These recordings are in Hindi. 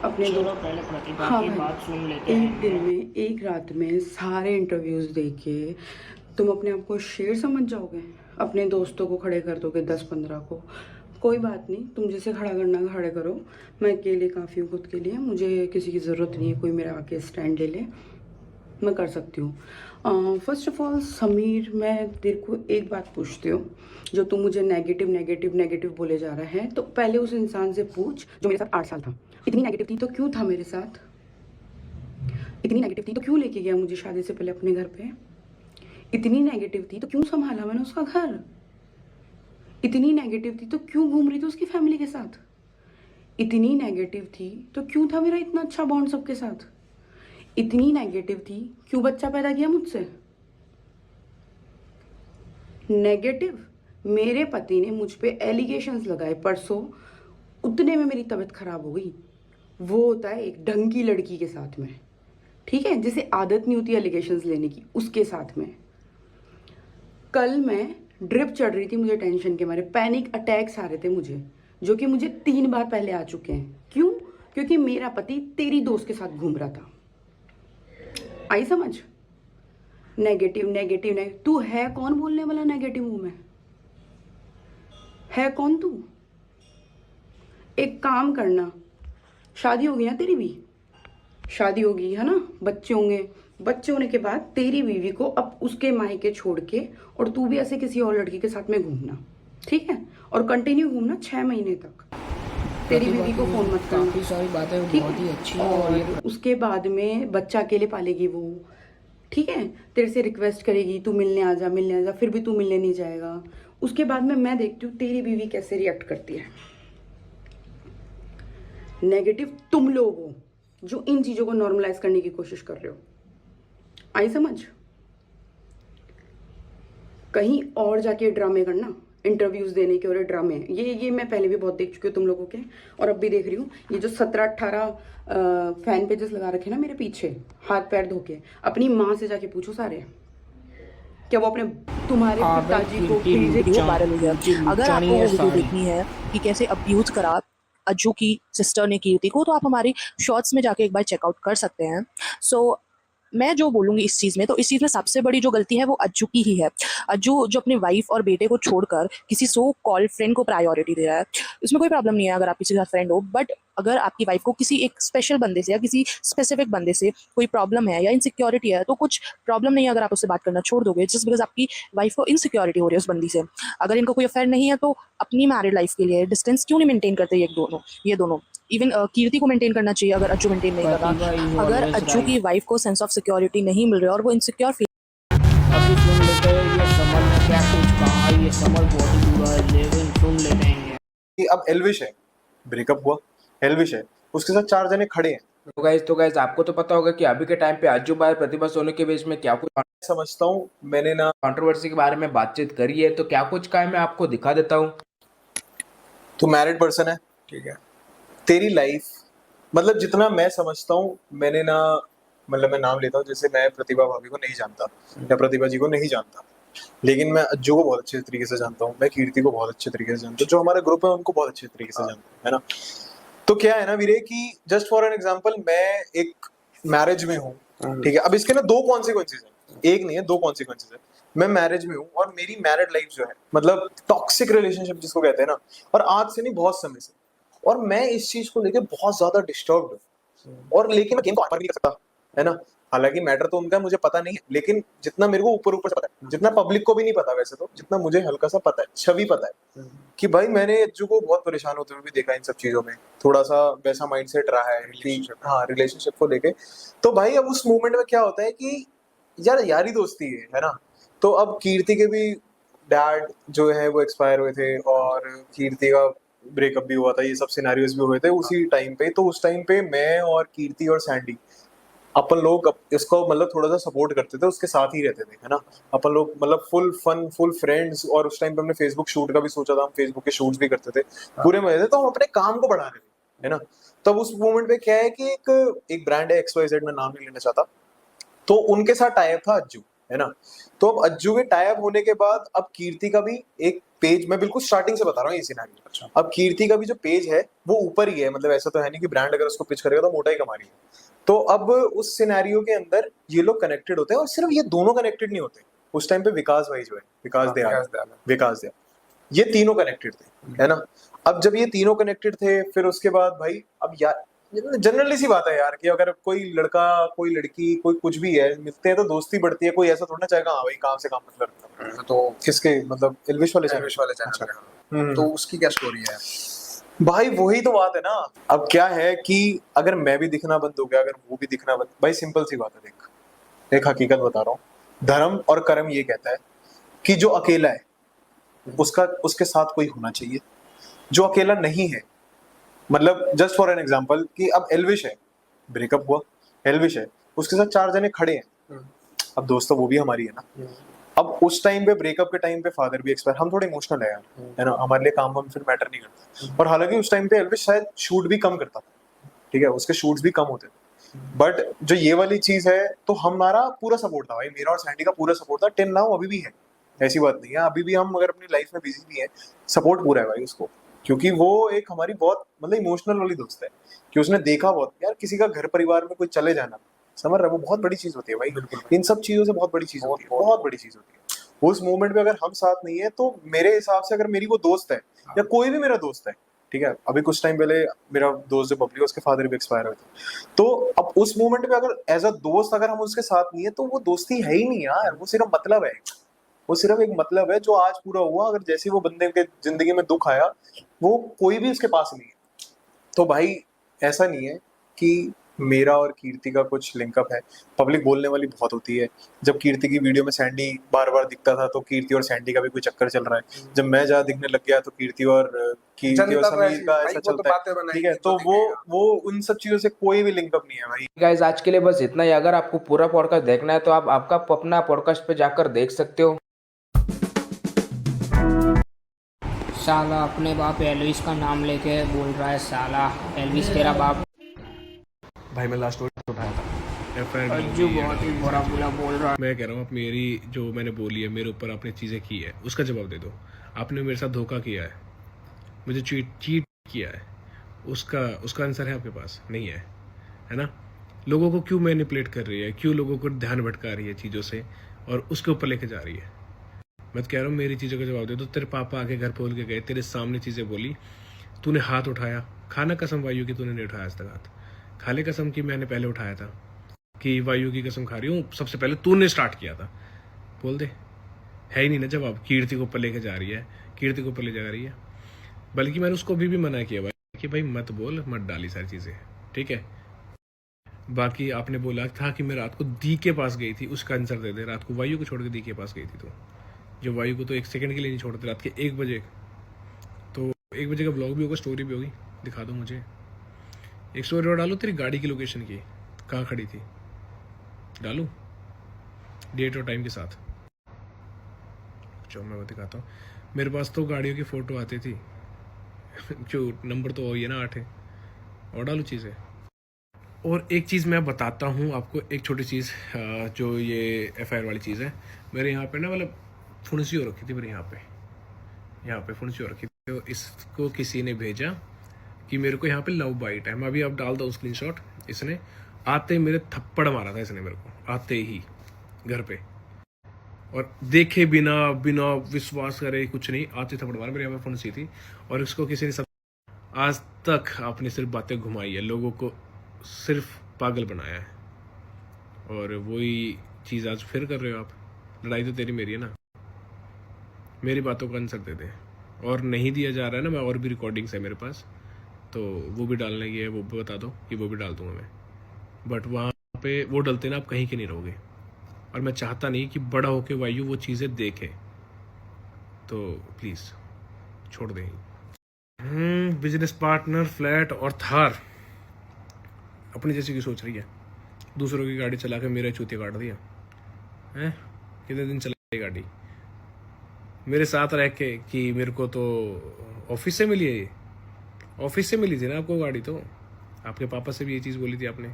अपने चलो दोस्त। पहले प्रतिभा हाँ की भाई, बात सुन लेते हैं एक दिन हम। में, एक रात में सारे इंटरव्यूज़ दे के तुम अपने आप को शेर समझ जाओगे? अपने दोस्तों को खड़े कर दोगे 10-15 को? कोई बात नहीं, तुम जिसे खड़ा करना खड़े करो। मैं अकेले काफ़ी हूँ खुद के लिए, मुझे किसी की ज़रूरत नहीं है कोई मेरा आके स्टैंड ले ले। मैं कर सकती हूँ। फर्स्ट ऑफ ऑल समीर, मैं तेरे को एक बात पूछती हूँ। जो तू मुझे नेगेटिव नेगेटिव नेगेटिव बोले जा रहा है, तो पहले उस इंसान से पूछ जो मेरे साथ 8 साल था। इतनी नेगेटिव थी तो क्यों था मेरे साथ? इतनी नेगेटिव थी तो क्यों लेके गया मुझे शादी से पहले अपने घर पे? इतनी नेगेटिव थी तो क्यों संभाला मैंने उसका घर? इतनी नेगेटिव थी तो क्यों घूम रही थी उसकी फैमिली के साथ? इतनी नेगेटिव थी तो क्यों था मेरा इतना अच्छा बॉन्ड सबके साथ? इतनी नेगेटिव थी, क्यों बच्चा पैदा किया मुझसे? नेगेटिव। मेरे पति ने मुझ पे एलिगेशंस लगाए परसों, उतने में मेरी तबीयत खराब हो गई। वो होता है एक ढंग की लड़की के साथ में, ठीक है, जिसे आदत नहीं होती एलिगेशंस लेने की, उसके साथ में। कल मैं ड्रिप चढ़ रही थी, मुझे टेंशन के मारे पैनिक अटैक्स आ रहे थे मुझे, जो कि मुझे 3 बार पहले आ चुके हैं। क्यों? क्योंकि मेरा पति तेरी दोस्त के साथ घूम रहा था। आई समझ? नेगेटिव नेगेटिव नेगेटिव, तू है कौन बोलने वाला नेगेटिव हूं मैं? है कौन तू? एक काम करना, शादी होगी ना तेरी भी? शादी होगी है ना, बच्चे होंगे। बच्चे होने के बाद तेरी बीवी को अब उसके मायके छोड़ के और तू भी ऐसे किसी और लड़की के साथ में घूमना, ठीक है? और कंटिन्यू घूमना 6 महीने तक। तेरी प्रतिभा बीवी को की फोन मत करना, काफी सारी बातें ठीक बहुत ही अच्छी है? हैं और ये और उसके बाद में बच्चा अकेले पालेगी वो, ठीक है? तेरे से रिक्वेस्ट करेगी तू मिलने आ जा, मिलने आ जा, फिर भी तू मिलने नहीं जाएगा। उसके बाद में मैं देखती हूँ तेरी बीवी कैसे रिएक्ट करती है। नेगेटिव तुम लोग हो जो इन चीजों को नॉर्मलाइज करने की कोशिश कर रहे हो। आई समझ? कहीं और जाके ड्रामे करना, इंटरव्यूज देने के और ये ड्रामे, ये मैं पहले भी बहुत देख चुकी हूँ तुम लोगों के, और अब भी देख रही हूँ। ये जो 17-18 फैन पेजेस लगा रखे ना मेरे पीछे, हाथ पैर धो के, अपनी माँ से जाके पूछो सारे, क्या वो अपने तुम्हारे आबे पिताजी को कीर्ति भेजे? वीडियो लुच्चा वायरल हुई है। कीर्ति अगर लुच्चानी आपको है वो वीडियो सारी। देखनी है कि कैसे अब्यूज करा अज्जू की सिस्टर ने कीर्ति को, तो आप हमारी शॉर्ट्स में जाके एक बार चेकआउट कर सकते हैं। सो मैं जो बोलूँगी इस चीज़ में, तो इस चीज़ में सबसे बड़ी जो गलती है वो अज्जू की ही है। अज्जू जो अपनी वाइफ और बेटे को छोड़कर किसी सो कॉल्ड फ्रेंड को प्रायोरिटी दे रहा है। इसमें कोई प्रॉब्लम नहीं है अगर आप किसी के साथ फ्रेंड हो, बट अगर आपकी वाइफ को किसी एक स्पेशल बंदे से या किसी स्पेसिफिक बंदे से कोई प्रॉब्लम है या इनसिक्योरिटी है, तो कुछ प्रॉब्लम नहीं है अगर आप उससे बात करना छोड़ दोगे जस्ट बिकॉज़ आपकी वाइफ को इनसिक्योरिटी हो रही है उस बंदी से। अगर इनको कोई अफेयर नहीं है तो अपनी मैरिड लाइफ के लिए डिस्टेंस क्यों नहीं मेंटेन करते ये दोनों? इवन कीर्ति को मेंटेन करना चाहिए अगर अज्जू मेंटेन नहीं कर रहा। प्रतिभा इज अगर ऑलवेज अज्जू की राइट। वाइफ को सेंस ऑफ सिक्योरिटी नहीं मिल रहा है और वो इनसिक्योर फील अभी सुन लेते हैं ये समर ने क्या कुछ कहा। ये समर बहुत ही बुरा है लेकिन सुन लेते हैं ये। कि अब एल्विश है, ब्रेकअप हुआ, एल्विश है, उसके साथ 4 जने खड़े हैं। तो गाइस आपको तो पता होगा कि अभी के टाइम पे अज्जू भाई और प्रतिभा सोनू के बीच में क्या कुछ समझता हूँ मैंने ना कंट्रोवर्सी के बारे में बातचीत करी है, तो क्या कुछ का है मैं आपको दिखा देता हूँ। तू मैरिड पर्सन है, ठीक है, तेरी लाइफ, मतलब जितना मैं समझता हूँ मैंने ना, मतलब मैं नाम लेता हूँ, जैसे मैं प्रतिभा भाभी को नहीं जानता या प्रतिभा जी को नहीं जानता, लेकिन मैं अज्जू को बहुत अच्छे तरीके से जानता हूँ, मैं कीर्ति को बहुत अच्छे तरीके से जानता हूँ, जो हमारा ग्रुप है उनको बहुत अच्छे तरीके से जानता हूँ, है ना। तो क्या है ना वीरे कि जस्ट फॉर एन एग्जांपल मैं एक मैरिज में हूँ, ठीक है। अब इसके ना 2 कॉन्सिक्वेंसेज हैं, एक नहीं है, 2 कॉन्सिक्वेंसेज है। मैं मैरिज में हूँ और मेरी मैरिड लाइफ जो है, मतलब टॉक्सिक रिलेशनशिप जिसको कहते हैं ना, और आज से नहीं बहुत समय से, और मैं इस चीज को लेके बहुत ज्यादा डिस्टर्ब हूँ, और लेकिन मैं गेम को आगे नहीं कर सकता, है ना। हालांकि मैटर तो उनका मुझे पता नहीं है, लेकिन जितना मेरे को ऊपर ऊपर से पता है, जितना पब्लिक को भी नहीं पता वैसे, तो जितना मुझे हल्का सा पता है, छवि पता है कि भाई मैंने अज्जू को बहुत परेशान होते हुए भी देखा इन सब चीजों में, थोड़ा सा वैसा माइंडसेट रहा है कि हाँ रिलेशनशिप को लेके। तो भाई अब उस मोमेंट में क्या होता है कि यार यारी दोस्ती है ना। तो अब कीर्ति के भी डैड जो है वो एक्सपायर हुए थे, और कीर्ति का ब्रेकअप भी हुआ था, ये सब सिनेरियोज भी हुए थे उसी टाइम पे। तो उस टाइम पे मैं और कीर्ति और सैंडी, अपन लोग इसको मतलब थोड़ा सा सपोर्ट करते थे, उसके साथ ही रहते थे, है ना। अपन लोग मतलब फुल फन फुल फ्रेंड्स, और उस टाइम पे हमने फेसबुक शूट का भी सोचा था, हम फेसबुक के शूट्स भी करते थे, पूरे मजे थे। तो हम अपने काम को बढ़ा रहे थे, है ना। तब उस मोमेंट पे क्या है कि एक एक ब्रांड है XYZ, मैं नाम नहीं लेना चाहता, तो उनके साथ टाई अप था अज्जू, है ना। तो अब अज्जू के टाई अप होने के बाद अब कीर्ति का भी एक पेज, मैं बिल्कुल स्टार्टिंग से बता रहा हूँ ये सिनेरियो। अच्छा। अब कीर्ति का भी जो पेज है वो ऊपर ही है, मतलब ऐसा तो है नहीं कि ब्रांड अगर उसको पिच करेगा तो मोटा ही कमा रही है। तो अब उस सिनेरियो के अंदर ये लोग कनेक्टेड होते हैं, और सिर्फ ये दोनों कनेक्टेड नहीं होते। उस टाइम पे विकास भाई जो है, विकास दयाल, ये तीनों कनेक्टेड थे, है ना। अब जब ये तीनों कनेक्टेड थे, फिर उसके बाद भाई अब यार जनरली सी बात है यार कि अगर कोई लड़का कोई लड़की कोई कुछ भी है मिलते हैं तो दोस्ती बढ़ती है। कोई ऐसा थोड़ा ना चाहेगा हाँ भाई काम से काम मतलब रखना। तो किसके मतलब एल्विश वाले चैनल? चैनल हम्म। है। तो उसकी क्या स्टोरी है? भाई वही तो बात है ना। अब क्या है कि अगर मैं भी दिखना बंद हो गया, अगर वो भी दिखना बंद, भाई सिंपल सी बात है। देख एक हकीकत बता रहा हूँ, धर्म और कर्म ये कहता है कि जो अकेला है उसका उसके साथ कोई होना चाहिए। जो अकेला नहीं है, मतलब जस्ट फॉर एन एग्जांपल कि अब एल्विश है, ब्रेकअप हुआ, एल्विश है, उसके साथ 4 जने खड़े हैं, अब दोस्तों वो भी हमारी है ना। अब उस टाइम पे ब्रेकअप के टाइम पे फादर भी एक्सपायर, हम थोड़े इमोशनल है यार, है ना, हमारे लिए काम वाम फिर मैटर नहीं करता। और हालांकि उस टाइम पे एल्विश शायद शूट भी कम करता था, ठीक है, उसके शूट्स भी कम होते थे। बट जो ये वाली चीज है तो हमारा पूरा सपोर्ट था भाई, मेरा और सैंडी का पूरा सपोर्ट था। टिल नाउ अभी भी है, ऐसी बात नहीं है। अभी भी हम अगर अपनी लाइफ में बिजी भी है, सपोर्ट पूरा है भाई उसको, क्योंकि वो एक हमारी बहुत मतलब इमोशनल वाली दोस्त है कि उसने देखा बहुत यार, किसी का घर परिवार में कोई चले जाना, समझ रहा है, वो बहुत बड़ी चीज होती है भाई। इन सब चीजों से बहुत बड़ी चीज होती है, बहुत बड़ी चीज होती है। उस मोमेंट पे अगर हम साथ नहीं है तो मेरे हिसाब से अगर मेरी वो दोस्त है या कोई भी मेरा दोस्त है, ठीक है, अभी कुछ टाइम पहले मेरा दोस्त जो बबली, उसके फादर भी एक्सपायर हुए थे, तो अब उस मोमेंट पे अगर एज अ दोस्त अगर हम उसके साथ नहीं है तो वो दोस्ती है ही नहीं यार, वो सिर्फ मतलब है, वो सिर्फ एक मतलब है जो आज पूरा हुआ। अगर जैसे वो बंदे के जिंदगी में दुख आया, वो कोई भी उसके पास नहीं है। तो भाई ऐसा नहीं है कि मेरा और कीर्ति का कुछ लिंकअप है। पब्लिक बोलने वाली बहुत होती है। जब कीर्ति की वीडियो में सैंडी बार बार दिखता था तो कीर्ति और सैंडी का भी कोई चक्कर चल रहा है। जब मैं जहाँ दिखने लग गया तो कीर्ति और समीर का ऐसा चलता है, ठीक है। तो वो उन सब चीजों से कोई भी लिंकअप नहीं है भाई। गाइस आज के लिए बस इतना ही। अगर आपको पूरा पॉडकास्ट देखना है तो आप आपका अपना पॉडकास्ट पे जाकर देख सकते हो। साला अपने बाप एल्विस का नाम लेके बोल रहा है, साला एल्विस तेरा बाप। भाई मैं लास्ट वर्ड उठाया था FIR अज्जू बहुत ही बुरा बुरा बोल रहा है। मैं कह रहा हूँ, आप मेरी जो मैंने बोली है, मेरे ऊपर आपने चीज़ें की है, उसका जवाब दे दो। आपने मेरे साथ धोखा किया है, मुझे चीट किया है, उसका आंसर है आपके पास? नहीं है, है ना। लोगों को क्यों मैनिपुलेट कर रही है, क्यों लोगों को ध्यान भटका रही है चीज़ों से और उसके ऊपर लेके जा रही है। मैं तो कह रहा हूँ मेरी चीज़ों का जवाब दे दो। तेरे पापा आके घर बोल के गए, तेरे सामने चीज़ें बोली, तूने हाथ उठाया, खाना कसम वायु की तूने नहीं उठाया आज तक हाथ। खाले कसम की मैंने पहले उठाया था कि वायु की कसम खा रही हूँ, सबसे पहले तूने स्टार्ट किया था। बोल दे, है ही नहीं ना जवाब। कीर्ति को ऊपर लेके जा रही है, कीर्ति को ऊपर ले जा रही है। बल्कि मैंने उसको अभी भी मना किया भाई कि भाई मत बोल, मत डाली सारी चीज़ें, ठीक है। बाकी आपने बोला था कि मैं रात को दी के पास गई थी, उसका आंसर दे दे। रात को वायु को छोड़ के दी के पास गई थी तो, जो वायु को तो 1 सेकंड के लिए नहीं छोड़ते, रात के 1 बजे। तो 1 बजे का ब्लॉग भी होगा, स्टोरी भी होगी, दिखा दो मुझे। एक स्टोरी और डालो तेरी गाड़ी की लोकेशन की, कहाँ खड़ी थी, डालूं डेट और टाइम के साथ। चलो मैं वो दिखाता हूँ। मेरे पास तो गाड़ियों की फ़ोटो आती थी जो नंबर तो वही है ना, 8 है। और डालूं चीज़ें। और एक चीज़ मैं बताता हूँ आपको, एक छोटी चीज़, जो ये FIR वाली चीज़ है। मेरे यहाँ पे ना मतलब फुंसी हो रखी थी, मेरे यहाँ पे फुंसी हो रखी थी। तो इसको किसी ने भेजा कि मेरे को यहाँ पे लव बाइट है। मैं अभी अब डाल दूँ स्क्रीनशॉट। इसने आते ही मेरे थप्पड़ मारा था, इसने मेरे को आते ही घर पे, और देखे बिना विश्वास करे कुछ नहीं, आते थप्पड़ मारा। मेरे यहाँ पे फुंसी थी और इसको किसी ने सब आज तक आपने सिर्फ बातें घुमाई है, लोगों को सिर्फ पागल बनाया है, और वही चीज़ आज फिर कर रहे हो आप। लड़ाई तो तेरी मेरी है ना, मेरी बातों का आंसर दे दे। और नहीं दिया जा रहा है ना, मैं और भी रिकॉर्डिंग्स है मेरे पास, तो वो भी डालने की है, वो भी बता दो कि वो भी डाल दूंगा मैं। बट वहाँ पे वो डलते ना, आप कहीं के नहीं रहोगे। और मैं चाहता नहीं कि बड़ा होके वायु वो चीज़ें देखे, तो प्लीज़ छोड़ दें। बिजनेस पार्टनर, फ्लैट और थार, अपनी जैसी की सोच रही है। दूसरों की गाड़ी चला के मेरा चूतिया काट दिया है। कितने दिन चलाई गाड़ी मेरे साथ रह के कि मेरे को तो ऑफिस से मिली है, ऑफिस से मिली थी ना आपको गाड़ी, तो आपके पापा से भी ये चीज़ बोली थी आपने।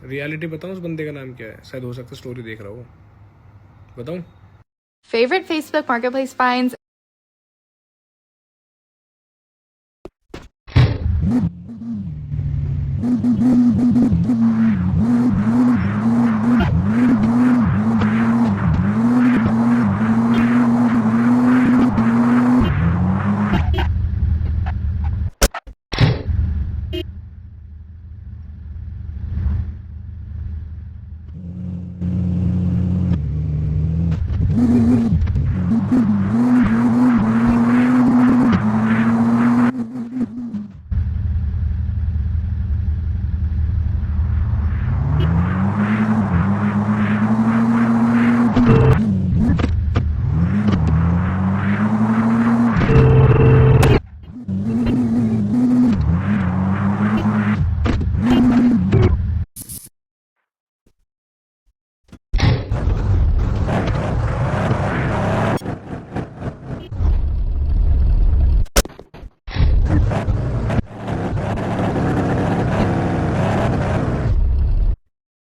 रियलिटी बताऊं उस बंदे का नाम क्या है? शायद हो सकता है स्टोरी देख रहा हो। बताऊं? Favorite Facebook Marketplace finds.